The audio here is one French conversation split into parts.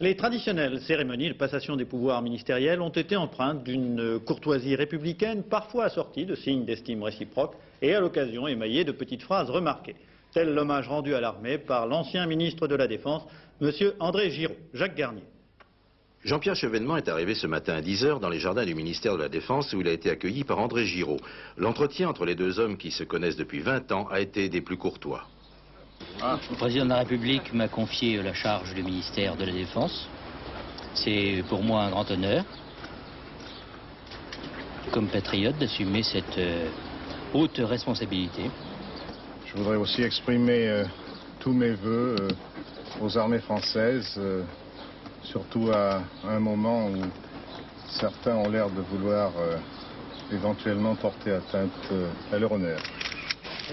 Les traditionnelles cérémonies de passation des pouvoirs ministériels ont été empreintes d'une courtoisie républicaine, parfois assortie de signes d'estime réciproque et à l'occasion émaillée de petites phrases remarquées. Tel l'hommage rendu à l'armée par l'ancien ministre de la Défense, M. André Giraud. Jacques Garnier. Jean-Pierre Chevènement est arrivé ce matin à 10 h dans les jardins du ministère de la Défense où il a été accueilli par André Giraud. L'entretien entre les deux hommes qui se connaissent depuis 20 ans a été des plus courtois. Le président de la République m'a confié la charge du ministère de la Défense. C'est pour moi un grand honneur, comme patriote, d'assumer cette haute responsabilité. Je voudrais aussi exprimer tous mes vœux aux armées françaises, surtout à un moment où certains ont l'air de vouloir éventuellement porter atteinte à leur honneur.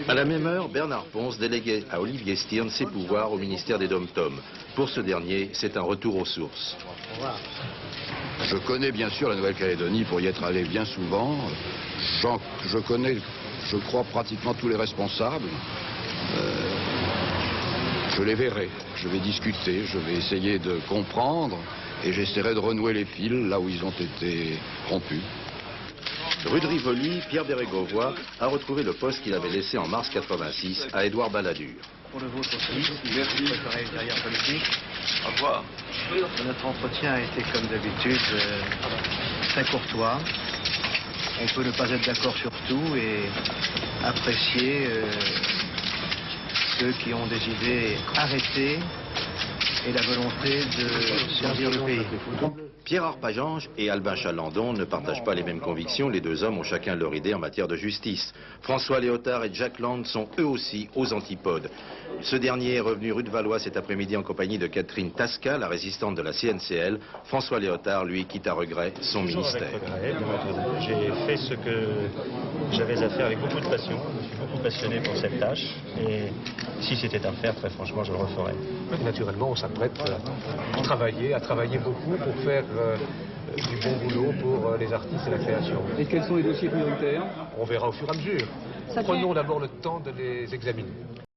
À la même heure, Bernard Ponce déléguait à Olivier Stirn ses pouvoirs au ministère des Dom-Tom. Pour ce dernier, c'est un retour aux sources. Je connais bien sûr la Nouvelle-Calédonie pour y être allé bien souvent. Je connais, je crois, pratiquement tous les responsables. Je les verrai, je vais discuter, je vais essayer de comprendre et j'essaierai de renouer les fils là où ils ont été rompus. Rue de Rivoli, Pierre Bérégovoy a retrouvé le poste qu'il avait laissé en mars 86 à Édouard Balladur. Pour le vôtre aussi, merci. Préparer une carrière politique. Au revoir. Notre entretien a été comme d'habitude très courtois. On peut ne pas être d'accord sur tout et apprécier ceux qui ont des idées arrêtées et la volonté de servir le pays. Pierre Arpajange et Albin Chalandon ne partagent pas les mêmes convictions. Les deux hommes ont chacun leur idée en matière de justice. François Léotard et Jack Lang sont eux aussi aux antipodes. Ce dernier est revenu rue de Valois cet après-midi en compagnie de Catherine Tasca, la résistante de la CNCL. François Léotard, lui, quitte à regret son ministère. J'ai fait ce que j'avais à faire avec beaucoup de passion. Je suis beaucoup passionné pour cette tâche. Et si c'était à faire, très franchement, je le referais. Naturellement, on s'apprête à travailler beaucoup pour faire du bon boulot pour les artistes et la création. Et quels sont les dossiers prioritaires? On verra au fur et à mesure. Prenons d'abord le temps de les examiner.